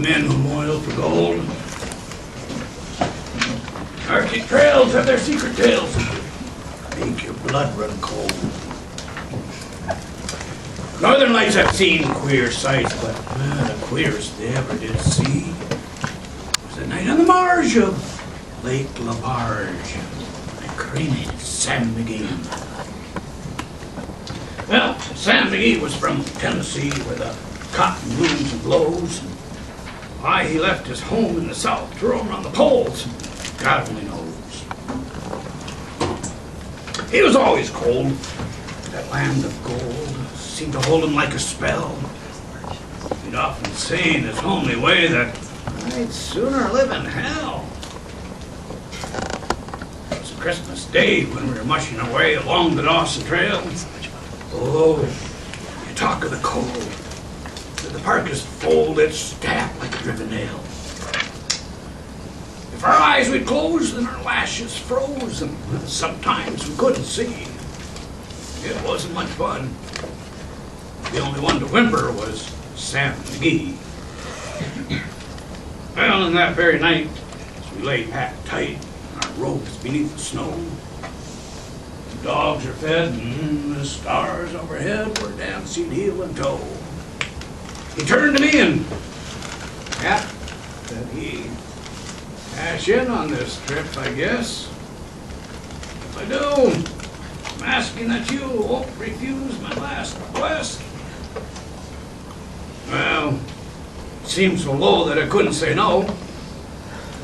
men who moil for gold. Arctic trails have their secret tales. Make your blood run cold. Northern lights have seen queer sights, but the queerest they ever did see was the night on the marge of Lake Labarge. I cremated Sam McGee. Well, Sam McGee was from Tennessee, where the cotton blooms and blows. Why he left his home in the South to roam around the poles, God only knows. He was always cold. That land of gold seemed to hold him like a spell. He'd often say in his homely way that I'd sooner live in hell. It was a Christmas Day when we were mushing our way along the Dawson Trail. Oh, you talk of the cold. The parka's fold, it stabbed like a driven nail. If our eyes would close, then our lashes froze, and sometimes we couldn't see. It wasn't much fun. The only one to whimper was Sam McGee. Well, in that very night, as we lay packed tight, our robes beneath the snow, the dogs are fed, and the stars overhead were dancing heel and toe. He turned to me and, yeah, said he, cash in on this trip, I guess. If I do, I'm asking that you won't refuse my last request. Well, it seemed so low that I couldn't say no.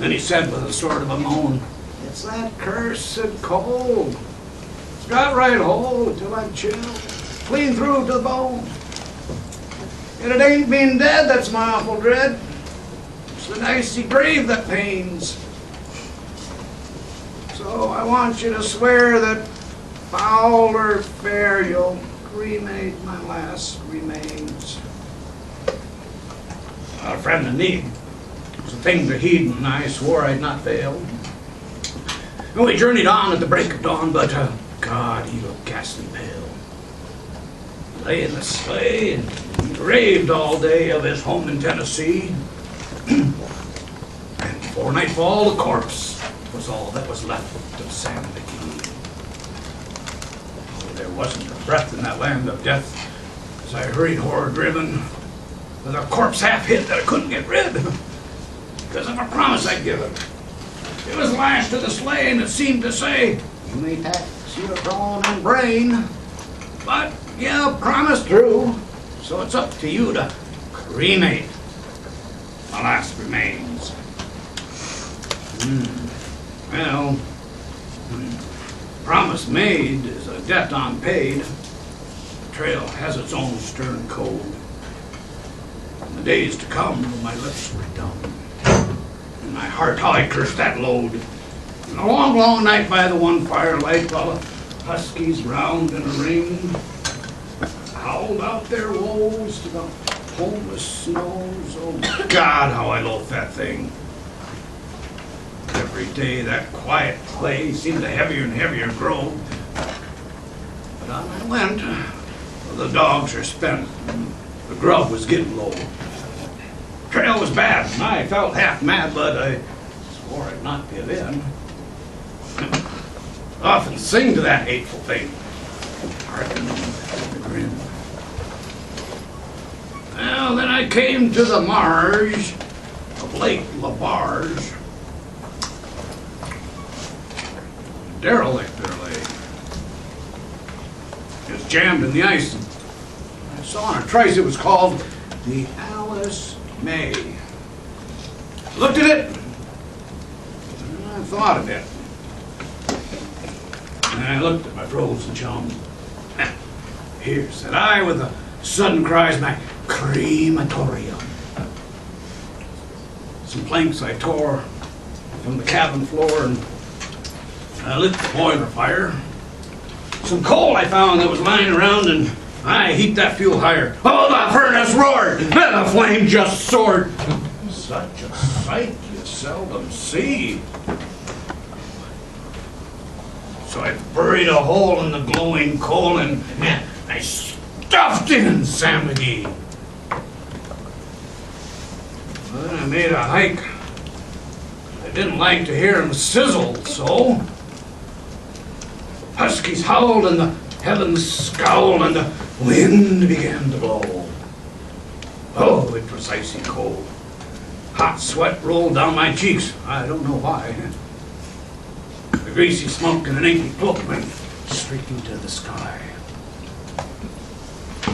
Then he said with a sort of a moan, it's that cursed cold. It's got right hold till I'm chilled, clean through to the bone. And it ain't being dead that's my awful dread. It's the dicey grave that pains. So I want you to swear that foul or fair you'll cremate my last remains. A friend in need was a thing to heed, and I swore I'd not fail. And we journeyed on at the break of dawn, but God, he looked ghastly pale. He lay in the sleigh and he raved all day of his home in Tennessee. And before nightfall, the corpse was all that was left of Sam McGee. Oh, there wasn't a breath in that land of death as I hurried horror-driven, with a corpse half-hid that I couldn't get rid because of a promise I'd given. It was lashed to the sleigh and it seemed to say, you may tax your brawn and brain, but you promised true, so it's up to you to cremate my last remains. Well, promise made is a debt unpaid. The trail has its own stern code. In the days to come, my lips were dumb. In my heart, how I cursed that load. In a long, long night by the one firelight, while the huskies round in a ring howled out their woes to the homeless snows. Oh God, how I loathed that thing. Every day that quiet clay seemed to heavier and heavier grow. But on I went. The dogs are spent. The grub was getting low. The trail was bad, and I felt half mad, but I swore I'd not give in. I often sing to that hateful thing. Hearken the grin. Well, then I came to the marge of Lake Labarge. Derelict there lay. It was jammed in the ice. I saw on a trace it was called the Alice May. I looked at it, and I thought of it. And I looked at my frozen chum. Here, said I, with a sudden cries, my crematorium. Some planks I tore from the cabin floor, and I lit the boiler fire. Some coal I found that was lying around, and I heaped that fuel higher. Oh, the furnace roared, and the flame just soared. Such a sight you seldom see. So I buried a hole in the glowing coal, and I stuffed in Sam McGee. But I made a hike. I didn't like to hear 'em sizzle so. Huskies howled and the heavens scowled and the wind began to blow. Oh, it was icy cold. Hot sweat rolled down my cheeks. I don't know why. The greasy smoke and an inky cloak went streaking to the sky.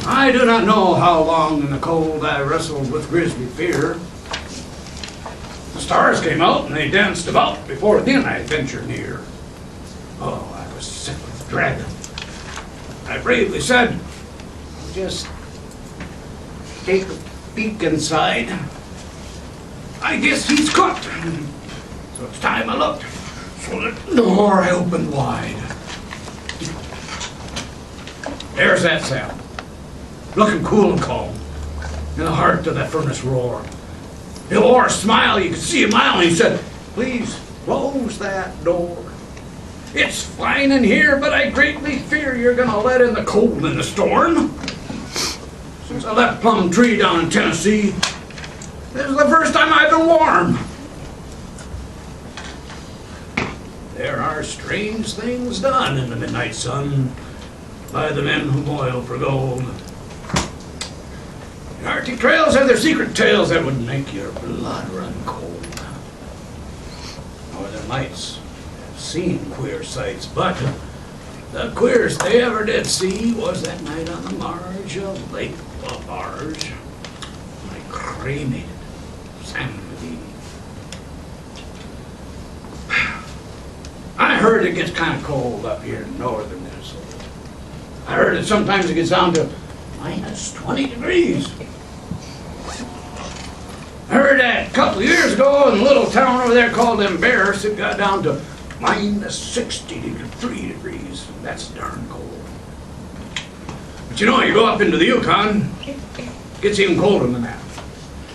I do not know how long in the cold I wrestled with grisly fear. The stars came out and they danced about before then I ventured near. Oh, I was sick with dread. I bravely said, just take a peek inside. I guess he's cooked. So it's time I looked. So the door I opened wide. There's that Sam, looking cool and calm, in the heart of that furnace roar. He wore a smile, you could see a mile, and he said, please close that door. It's fine in here, but I greatly fear you're gonna let in the cold and the storm. Since I left Plum Tree down in Tennessee, this is the first time I've been warm. There are strange things done in the midnight sun by the men who boil for gold. The Arctic trails have their secret tales that would make your blood run cold. Northern lights have seen queer sights, but the queerest they ever did see was that night on the marge of Lake LaBarge. I cremated Sam McGee. I heard it gets kind of cold up here in northern Minnesota. I heard that sometimes it gets down to minus 20 degrees. I heard that a couple of years ago in a little town over there called Embarrass, it got down to minus 63 degrees. That's darn cold. But you know, you go up into the Yukon, it gets even colder than that.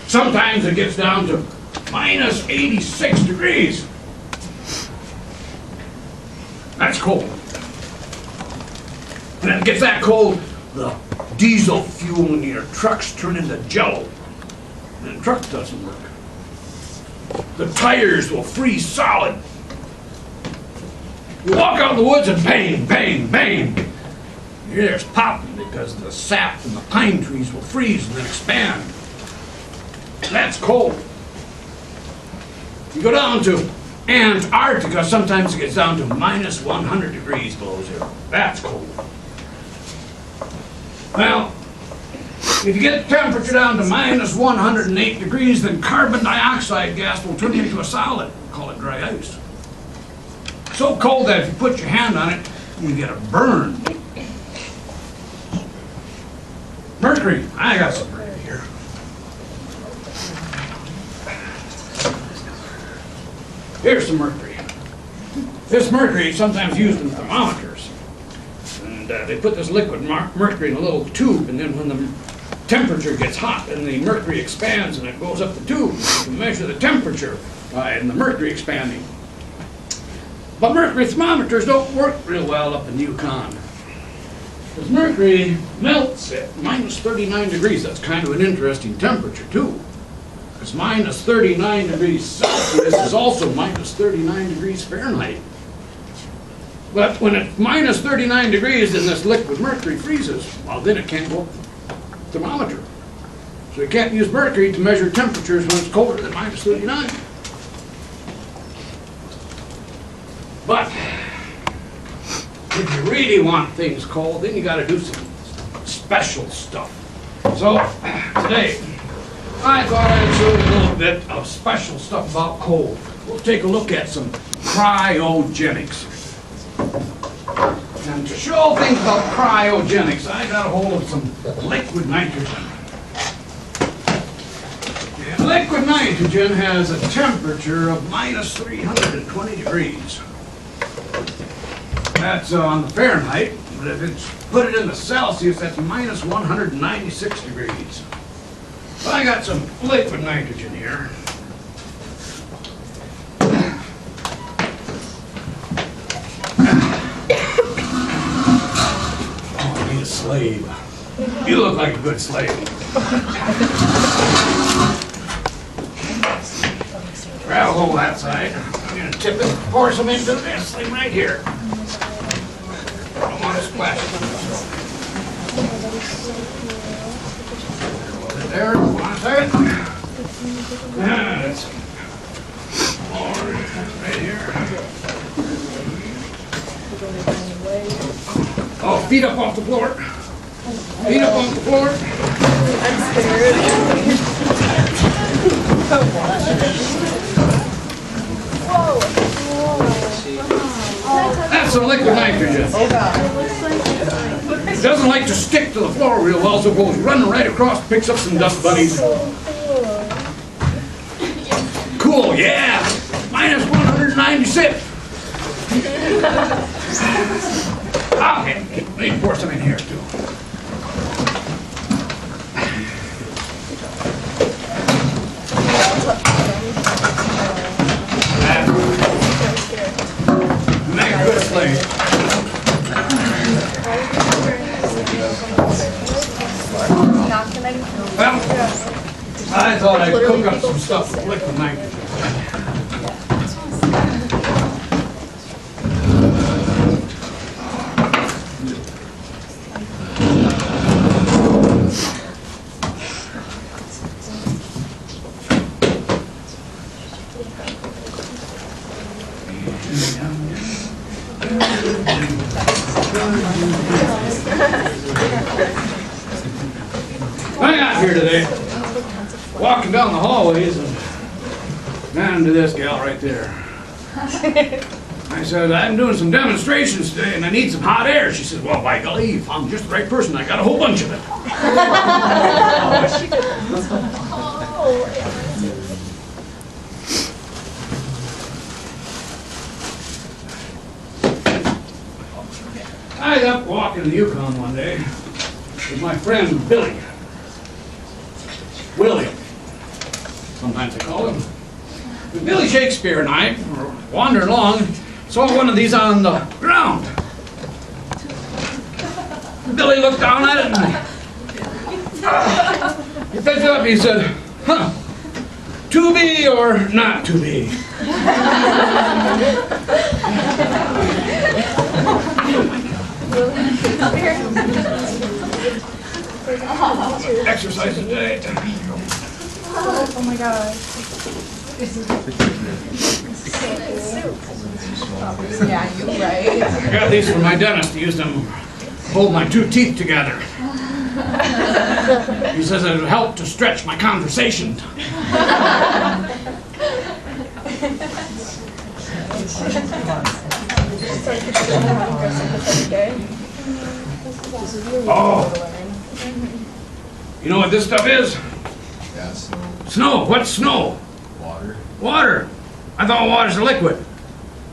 Sometimes it gets down to minus 86 degrees. That's cold. And when it gets that cold, the diesel fuel in your trucks turn into jello. And the truck doesn't work. The tires will freeze solid. You walk out in the woods and bang, bang, bang. You hear there's popping because the sap from the pine trees will freeze and then expand. That's cold. You go down to Antarctica, sometimes it gets down to minus 100 degrees below zero. That's cold. Well, if you get the temperature down to minus 108 degrees, then carbon dioxide gas will turn into a solid. We'll call it dry ice. So cold that if you put your hand on it, you get a burn. Mercury. I got some mercury here. Here's some mercury. This mercury is sometimes used in thermometers. And they put this liquid mercury in a little tube, and then when the temperature gets hot and the mercury expands and it goes up the tube, you can measure the temperature and the mercury expanding. But mercury thermometers don't work real well up in the Yukon. Because mercury melts at minus 39 degrees. That's kind of an interesting temperature too. Because minus 39 degrees Celsius is also minus 39 degrees Fahrenheit. But when it's minus 39 degrees and this liquid mercury freezes, well, then it can't go up the thermometer. So you can't use mercury to measure temperatures when it's colder than minus 39. But if you really want things cold, then you got to do some special stuff. So today, I thought I'd show you a little bit of special stuff about cold. We'll take a look at some cryogenics. And to show things about cryogenics, I got a hold of some liquid nitrogen. And liquid nitrogen has a temperature of minus 320 degrees. That's on the Fahrenheit, but if it's put it in the Celsius, that's minus 196 degrees. So I got some liquid nitrogen here. Oh, I need a slave. You look like a good slave. I'll hold that side. I'm gonna tip it, pour some into this thing right here. I don't want to splash it. There, hold on a second. That's more right here. Oh, feet up off the floor. Feet up off the floor. I'm scared. Whoa. That's some liquid nitrogen. It doesn't like to stick to the floor real well, so it goes running right across, picks up some dust bunnies. Cool, yeah. Minus 196. Okay, let me pour some in here too. Make a good slave. Well, I thought I'd cook up some stuff with liquid nitrogen. I got here today, walking down the hallways, and ran into this gal right there. I said, I'm doing some demonstrations today, and I need some hot air. She said, well, by golly, you found just the right person. I got a whole bunch of it. I was up walking in the Yukon one day with my friend Billy. William, sometimes I call him. Billy Shakespeare and I were wandering along, saw one of these on the ground. Billy looked down at it and he picked it up and he said, huh, to be or not to be? Exercise today. Oh my god. Yeah, you're right. I got these from my dentist. He used them to hold my two teeth together. He says it would help to stretch my conversation. Oh. You know what this stuff is? Yes. Snow. What's snow? Water. Water. I thought water's a liquid.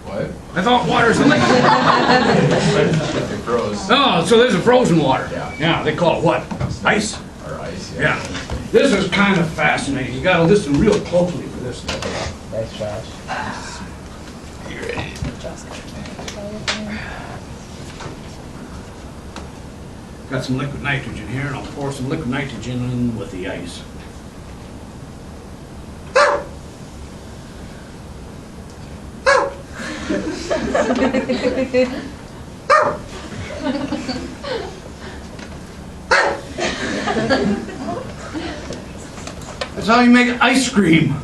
What? I thought water's a liquid. It froze. Oh, so there's a frozen water. Yeah. Yeah, they call it what? Ice? Or ice, yeah. Yeah. This is kind of fascinating. You got to listen real closely for this stuff. Nice, Josh. You ready? Got some liquid nitrogen here, and I'll pour some liquid nitrogen in with the ice. That's how you make ice cream.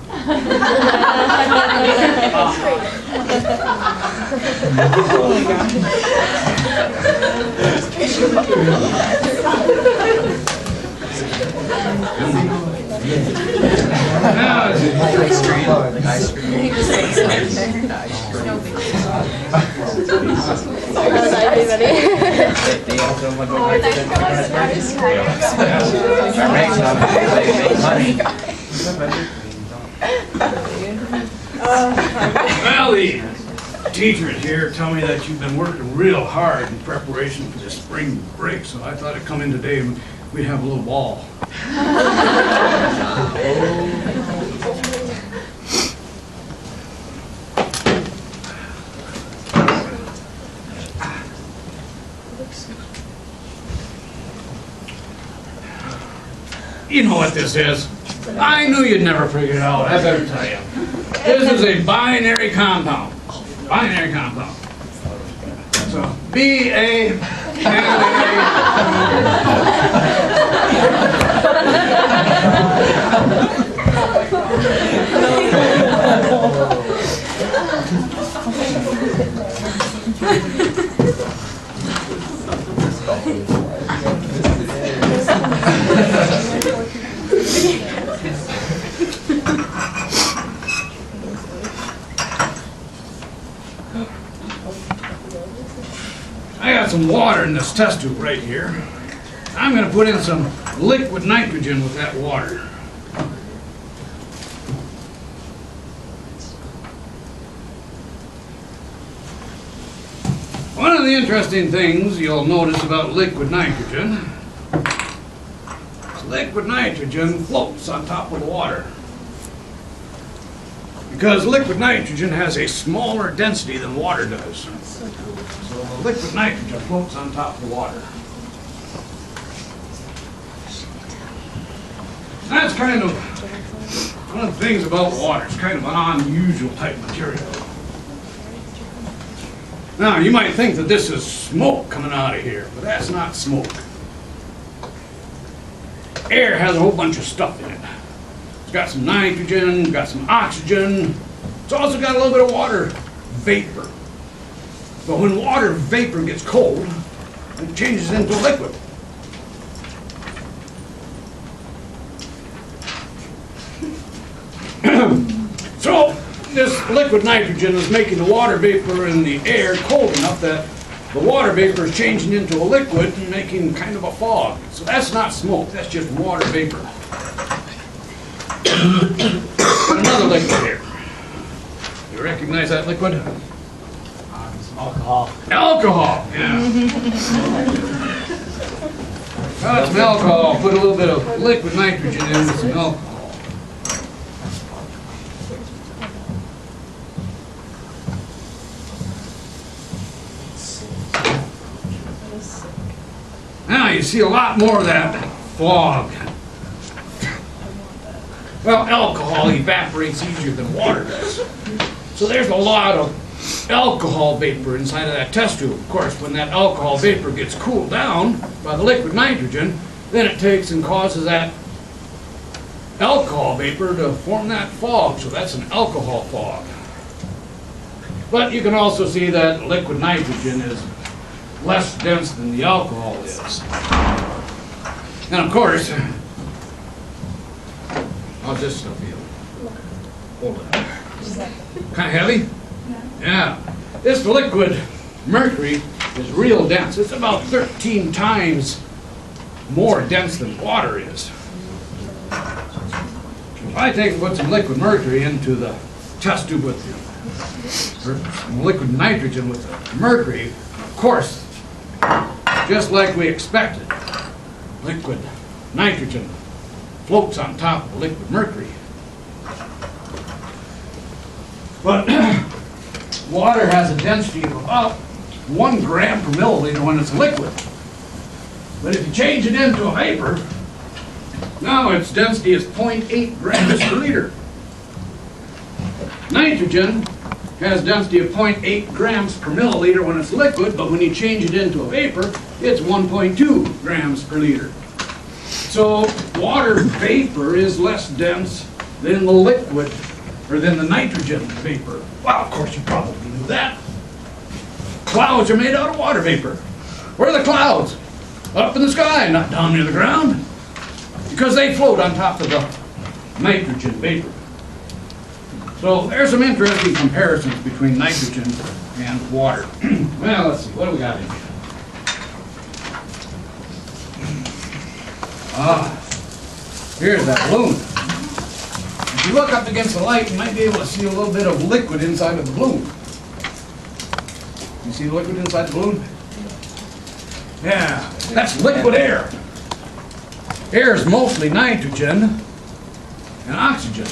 Ice cream. Ice cream. Well, the teachers here tell me that you've been working real hard in preparation for the spring break, so I thought I'd come in today and we'd have a little ball. You know what this is? I knew you'd never figure it out, I better tell you. This is a binary compound. Binary compound. So, B-A, I got some water in this test tube right here. I'm going to put in some liquid nitrogen with that water. One of the interesting things you'll notice about liquid nitrogen is liquid nitrogen floats on top of the water. Because liquid nitrogen has a smaller density than water does. So the liquid nitrogen floats on top of the water. That's kind of one of the things about water. It's kind of an unusual type material. Now, you might think that this is smoke coming out of here, but that's not smoke. Air has a whole bunch of stuff in it. It's got some nitrogen, got some oxygen. It's also got a little bit of water vapor. But when water vapor gets cold, it changes into a liquid. So this liquid nitrogen is making the water vapor in the air cold enough that the water vapor is changing into a liquid and making kind of a fog. So that's not smoke, that's just water vapor. Another liquid here. You recognize that liquid? Alcohol. Alcohol, yeah. Got some alcohol, put a little bit of liquid nitrogen in with some alcohol. Now you see a lot more of that fog. Well, alcohol evaporates easier than water does. So there's a lot of alcohol vapor inside of that test tube. Of course, when that alcohol vapor gets cooled down by the liquid nitrogen, then it takes and causes that alcohol vapor to form that fog. So that's an alcohol fog. But you can also see that liquid nitrogen is less dense than the alcohol is. And of course, how's this stuff feel? Hold it. Kind of heavy? Yeah. This liquid mercury is real dense. It's about 13 times more dense than water is. If I take and put some liquid mercury into the test tube with some liquid nitrogen with the mercury, of course, just like we expected, liquid nitrogen floats on top of liquid mercury. But water has a density of about 1 gram per milliliter when it's liquid. But if you change it into a vapor, now its density is 0.8 grams per liter. Nitrogen has density of 0.8 grams per milliliter when it's liquid, but when you change it into a vapor, it's 1.2 grams per liter. So water vapor is less dense than the liquid, or than the nitrogen vapor. Well, of course you probably knew that. Clouds are made out of water vapor. Where are the clouds? Up in the sky, not down near the ground. Because they float on top of the nitrogen vapor. So there's some interesting comparisons between nitrogen and water. Well, let's see, what do we got in here? Here's that balloon. If you look up against the light, you might be able to see a little bit of liquid inside of the balloon. You see the liquid inside the balloon? Yeah, that's liquid air. Air is mostly nitrogen and oxygen.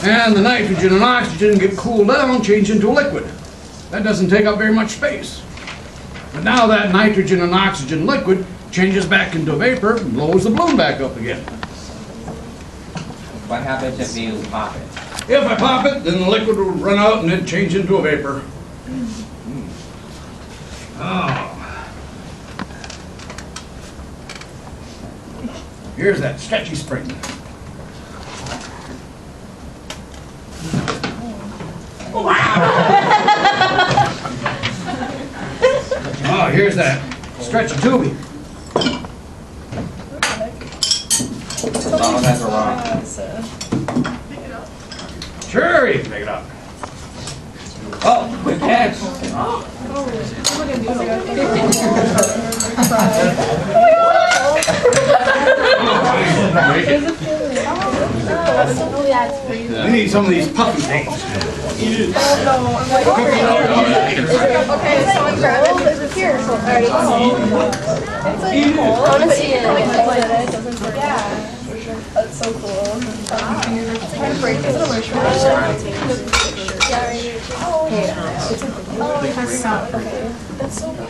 And the nitrogen and oxygen get cooled down, change into a liquid. That doesn't take up very much space. But now that nitrogen and oxygen liquid changes back into vapor and blows the balloon back up again. What happens if you pop it? If I pop it, then the liquid will run out and then change into a vapor. Oh. Here's that stretchy spring. Oh, here's that stretchy tubing. All of that's wrong. Sure, you can pick it up. Oh, good catch. We need some of these puffy things. Okay, so I'm grabbing it here. So I want to see it. Yeah. That's so cool. Can I break it? That's so cool.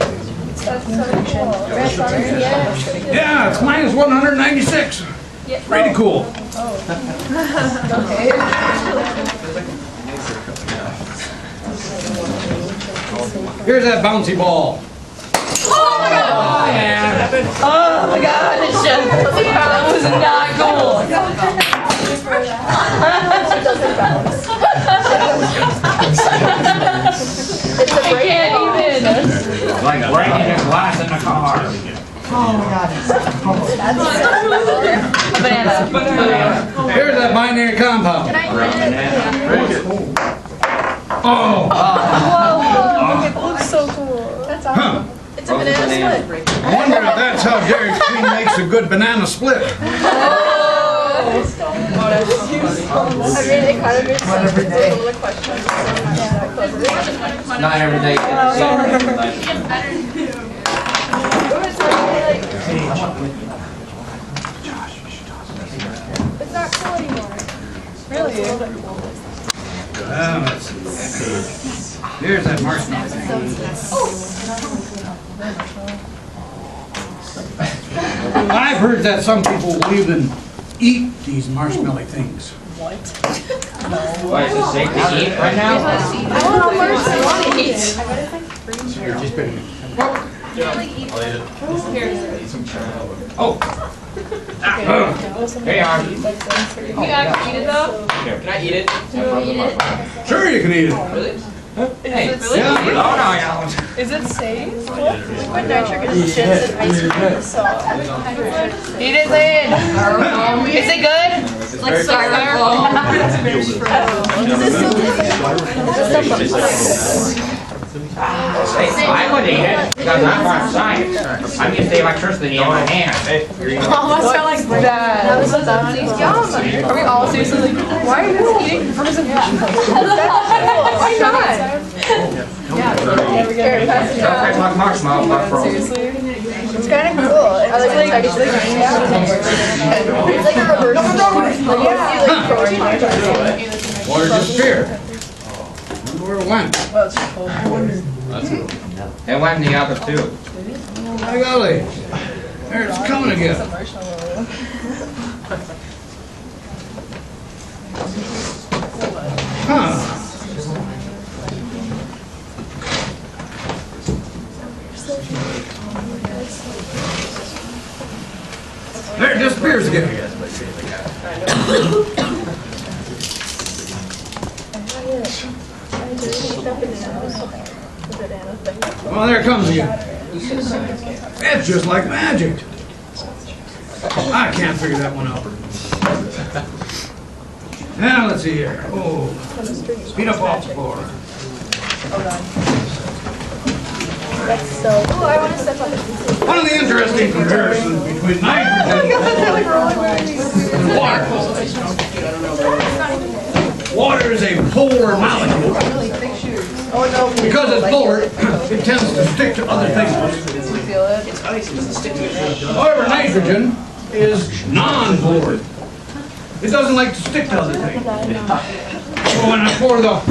Yeah, it's minus 196. Pretty cool. Okay. Here's that bouncy ball. Oh my god! Yeah. Oh my god, it's just, that was not cool. It doesn't bounce. I can't even. Like breaking a glass in a car. Banana. Here's that binary compound. Oh. Whoa, it looks so cool. That's awesome. It's a banana split. I wonder if that's how Dairy Queen makes a good banana split. I mean, it kind of makes sense with all the questions. Not every day. It's not cool anymore. Really? Let's see. Here's that marshmallow thing. I've heard that some people will even eat these marshmallow things. What, is it safe to eat right now? I want the marshmallow. Here, just put it in. Oh. Hey, You actually eat it though? can I eat it? Sure, you can eat it. Really? Hey, Yeah. oh no, I don't. Is it safe? Liquid nitrogen chips and ice cream salt. Eat it, Lynn. Is it good? It's Like very I would eat it because I'm part science. I'm used to electricity in my hand. Almost felt like that. That was yum. Are we all seriously like, why are you guys eating frozen vegetables? Why not? It's like marshmallow, but frozen. It's kind of cool. I like actually. It's like a reverse. Yeah. Water disappeared. Wonder where it went. It went in the other two. By golly. There it's coming again. Huh. There it disappears again. Well, there it comes again. It's just like magic. I can't figure that one out. Now let's see here. Oh, speed up off the floor. That's so. Oh, I want to step on it. One of the interesting comparisons between nitrogen and water. Water is a polar molecule. Because it's polar, it tends to stick to other things. However, nitrogen is non-polar. It doesn't like to stick to other things. So when I pour the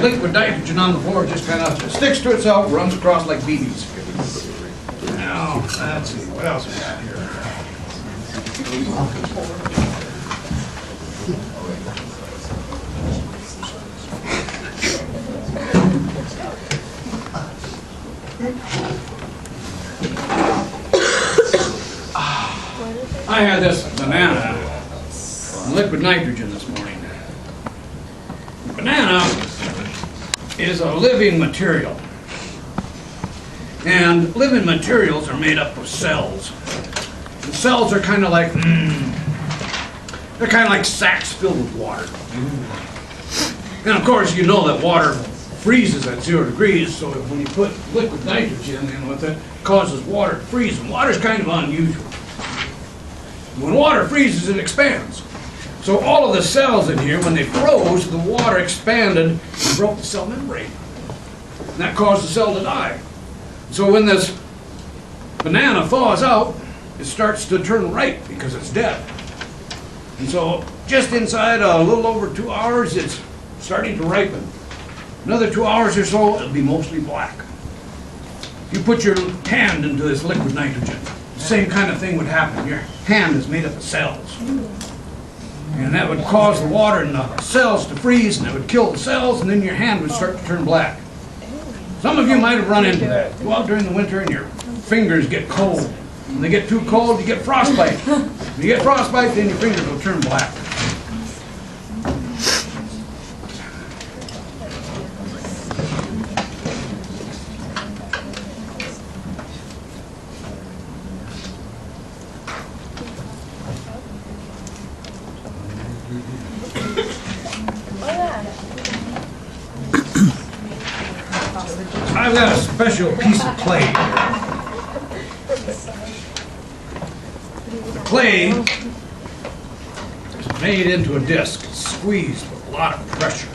liquid nitrogen on the floor, it just kind of sticks to itself, runs across like BBs. Now, let's see, what else we got here? I had this banana liquid nitrogen this morning. Banana is a living material. And living materials are made up of cells. The cells are kind of like, they're kind of like sacks filled with water. And of course, you know that water freezes at 0 degrees, so when you put liquid nitrogen in with it, it causes water to freeze. And water's kind of unusual. When water freezes, it expands. So all of the cells in here, when they froze, the water expanded and broke the cell membrane. And that caused the cell to die. So when this banana thaws out, it starts to turn ripe because it's dead. And so just inside a little over 2 hours, it's starting to ripen. Another 2 hours or so, it'll be mostly black. You put your hand into this liquid nitrogen, the same kind of thing would happen. Your hand is made up of cells. And that would cause the water in the cells to freeze, and it would kill the cells, and then your hand would start to turn black. Some of you might have run into that. Go out during the winter and your fingers get cold. When they get too cold, you get frostbite. When you get frostbite, then your fingers will turn black. I've got a special piece of clay here. The clay is made into a disc, squeezed with a lot of pressure,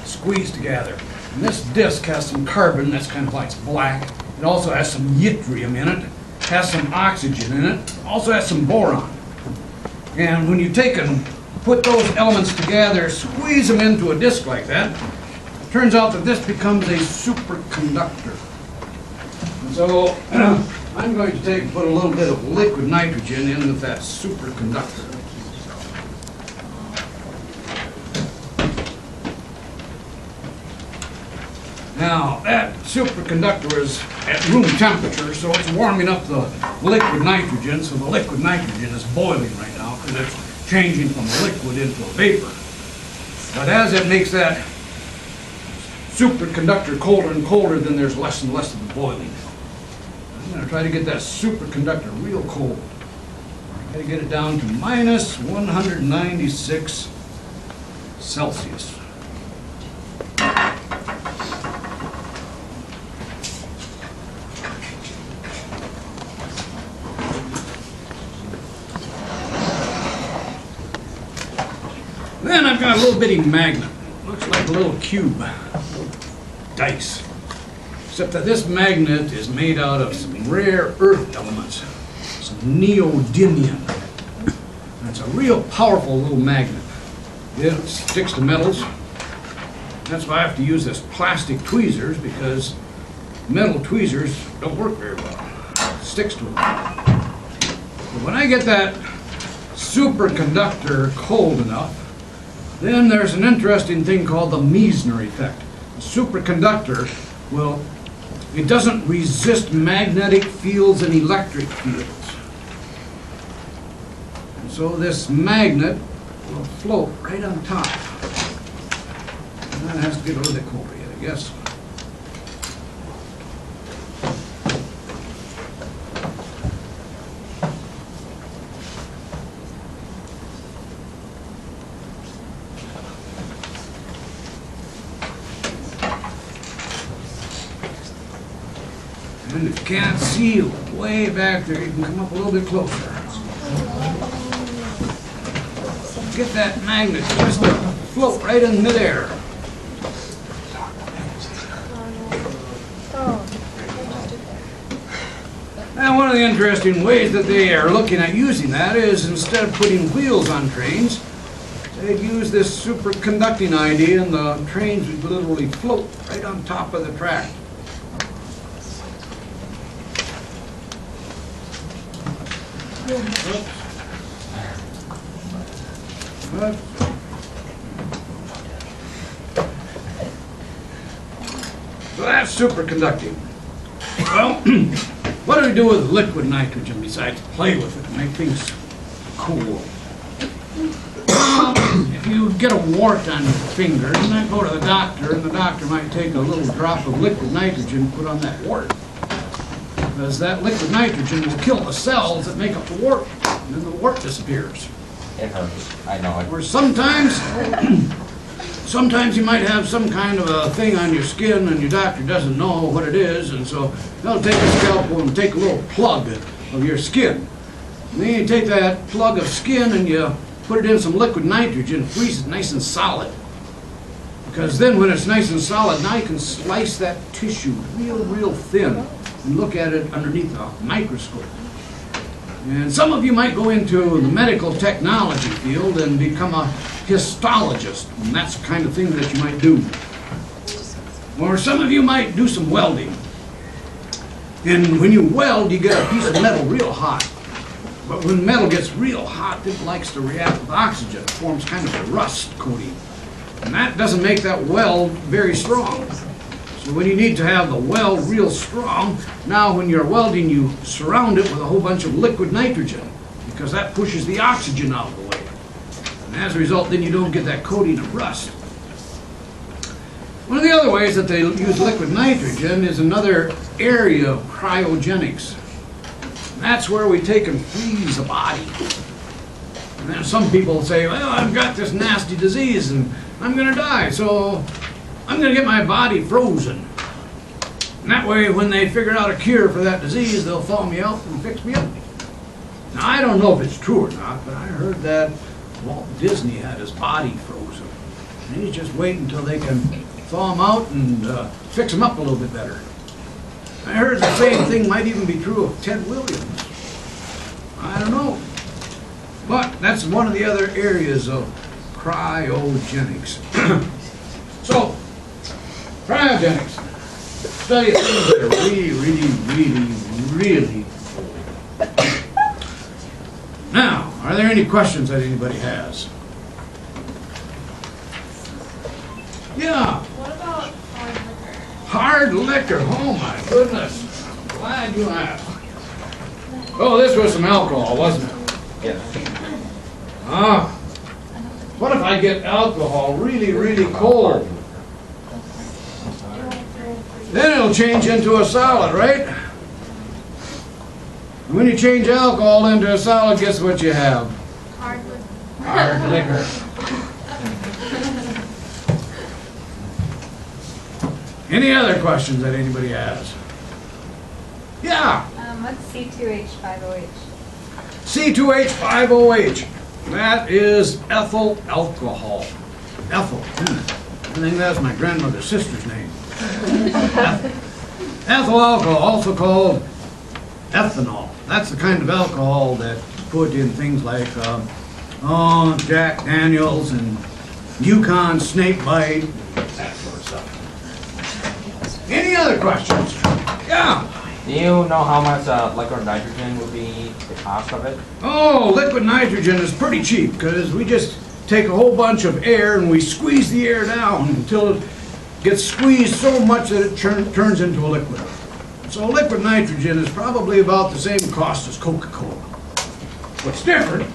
squeezed together. And this disc has some carbon, that's kind of why it's black. It also has some yttrium in it, has some oxygen in it, also has some boron. And when you take and put those elements together, squeeze them into a disc like that, it turns out that this becomes a superconductor. And so I'm going to take and put a little bit of liquid nitrogen in with that superconductor. Now, that superconductor is at room temperature, so it's warming up the liquid nitrogen, so the liquid nitrogen is boiling right now because it's changing from a liquid into a vapor. But as it makes that superconductor colder and colder, then there's less and less of the boiling. I'm going to try to get that superconductor real cold. Try to get it down to minus 196 Celsius. Then I've got a little bitty magnet. Looks like a little cube, dice. Except that this magnet is made out of some rare earth elements, some neodymium. And it's a real powerful little magnet. It sticks to metals. That's why I have to use this plastic tweezers, because metal tweezers don't work very well. It sticks to them. But when I get that superconductor cold enough, then there's an interesting thing called the Meissner effect. The superconductor it doesn't resist magnetic fields and electric fields. And so this magnet will float right on top. And that has to get a little bit colder yet, I guess. And if you can't see way back there, you can come up a little bit closer. Get that magnet just to float right in midair. And one of the interesting ways that they are looking at using that is, instead of putting wheels on trains, they'd use this superconducting idea, and the trains would literally float right on top of the track. Oops. that's superconducting. Well, what do we do with liquid nitrogen besides play with it and make things cool? If you get a wart on your finger, you might go to the doctor, and the doctor might take a little drop of liquid nitrogen and put on that wart. Because that liquid nitrogen will kill the cells that make up the wart, and then the wart disappears. It hurts. I know it. Or sometimes you might have some kind of a thing on your skin and your doctor doesn't know what it is, and so they'll take a scalpel and take a little plug of your skin. And then you take that plug of skin and you put it in some liquid nitrogen, freeze it nice and solid. Because then when it's nice and solid, now you can slice that tissue real thin and look at it underneath a microscope. And some of you might go into the medical technology field and become a histologist, and that's the kind of thing that you might do. Or some of you might do some welding. And when you weld, you get a piece of metal real hot. But when metal gets real hot, it likes to react with oxygen. It forms kind of a rust coating. And that doesn't make that weld very strong. So when you need to have the weld real strong, now when you're welding, you surround it with a whole bunch of liquid nitrogen, because that pushes the oxygen out of the way. And as a result, then you don't get that coating of rust. One of the other ways that they use liquid nitrogen is another area of cryogenics. And that's where we take and freeze a body. And then some people say, well, I've got this nasty disease and I'm going to die, so I'm going to get my body frozen. And that way, when they figure out a cure for that disease, they'll thaw me out and fix me up. Now, I don't know if it's true or not, but I heard that Walt Disney had his body frozen. And he's just waiting until they can thaw him out and fix him up a little bit better. I heard the same thing might even be true of Ted Williams. I don't know. But that's one of the other areas of cryogenics. So, cryogenics. Tell you things that are really cool. Now, are there any questions that anybody has? Yeah. What about Hard liquor. Oh my goodness. I'm glad you asked. Oh, this was some alcohol, wasn't it? Yeah. Ah. What if I get alcohol really cold? Then it'll change into a solid, right? And when you change alcohol into a solid, guess what you have? hard liquor? Hard liquor. Any other questions that anybody has? Yeah. What's C2H5OH? C2H5OH. That is ethyl alcohol. Ethyl. I think that's my grandmother's sister's name. Ethyl alcohol, also called ethanol. That's the kind of alcohol that you put in things like Jack Daniels and Yukon snake bite, that sort of stuff. Any other questions? Yeah. Do you know how much liquid nitrogen would be the cost of it? Oh, liquid nitrogen is pretty cheap because we just take a whole bunch of air and we squeeze the air down until it gets squeezed so much that it turns into a liquid. So liquid nitrogen is probably about the same cost as Coca-Cola. What's different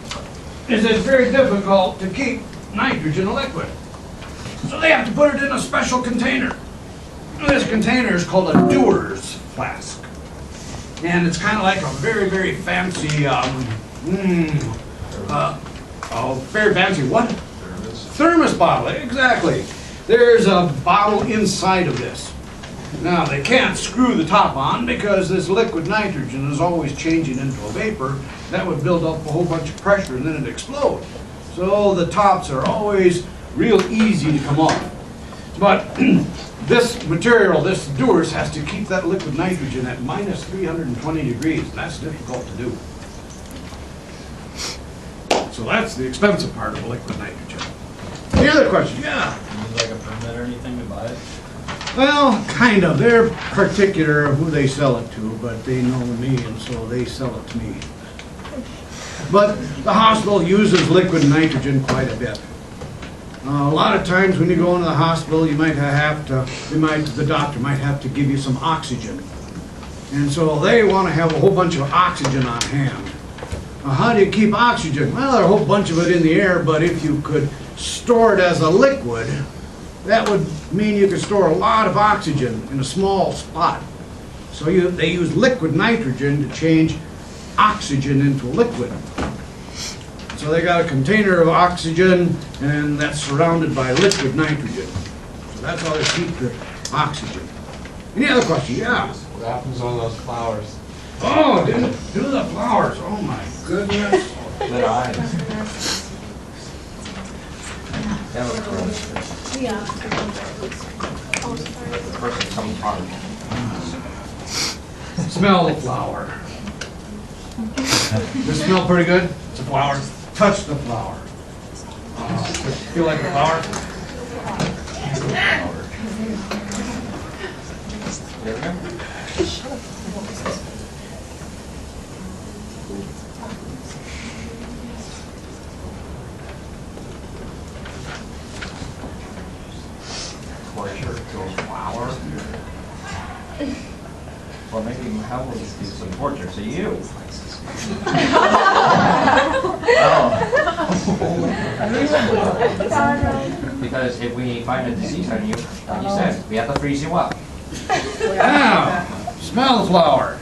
is it's very difficult to keep nitrogen a liquid. So they have to put it in a special container. This container is called a Dewar's flask. And it's kind of like a very fancy, very fancy what? Thermos bottle, exactly. There's a bottle inside of this. Now, they can't screw the top on because this liquid nitrogen is always changing into a vapor. That would build up a whole bunch of pressure and then it'd explode. So the tops are always real easy to come off. But this material, this Dewar's, has to keep that liquid nitrogen at minus 320 degrees. And that's difficult to do. So that's the expensive part of liquid nitrogen. Any other questions? Yeah. You need like a permit or anything to buy it? Well, kind of. They're particular of who they sell it to, but they know me, and so they sell it to me. But the hospital uses liquid nitrogen quite a bit. A lot of times when you go into the hospital, you might have to, the doctor might have to give you some oxygen. And so they want to have a whole bunch of oxygen on hand. How do you keep oxygen? Well, there's a whole bunch of it in the air, but if you could store it as a liquid, that would mean you could store a lot of oxygen in a small spot. So they use liquid nitrogen to change oxygen into liquid. So they got a container of oxygen, and that's surrounded by liquid nitrogen. So that's how they keep the oxygen. Any other questions? Yeah. What happens on those flowers? Oh, do the flowers. Oh my goodness. Their eyes. Person comes hard. Smell the flower. Does it smell pretty good? It's a flower. Touch the flower. Feel like a flower? There we go. Torture kills flower. Or maybe Myhrwold is do some torture to you. Because if we find a disease on you, like you said, we have to freeze you up. Now, smell the flower.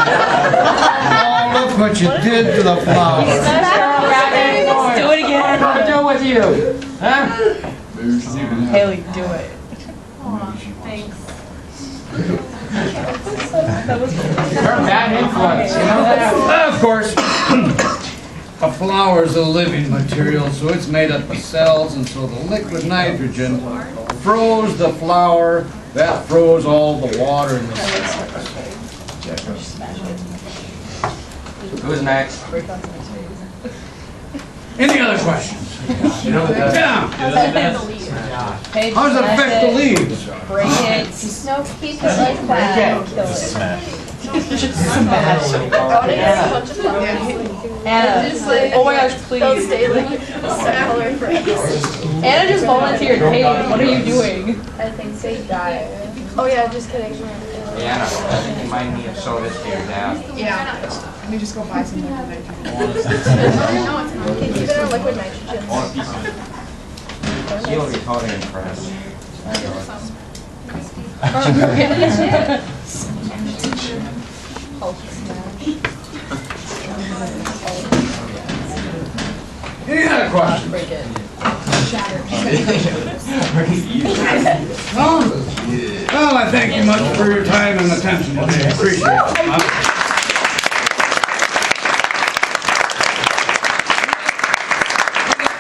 Oh, look what you did to the flower. Do it again. What do I do with you? Huh? Haley, do it. Thanks. You're a bad influence, you know that? Of course, a flower is a living material, so it's made up of cells, and so the liquid nitrogen froze the flower. That froze all the water in the cells. Who's next? Any other questions? Yeah. Hey, How does it affect the leaves? break it. No, keep it like that. Anna. Oh my gosh, please. Anna just volunteered. Hey, what are you doing? I think they die. Oh yeah, just kidding. Yeah, I think you might need to show this to your dad. Yeah. Let me just go buy some liquid nitrogen. Can keep it on liquid nitrogen. I want a piece of it. He'll be totally impressed. I know Any other questions? Break it. No? Well, I thank you much for your time and attention today. I appreciate it.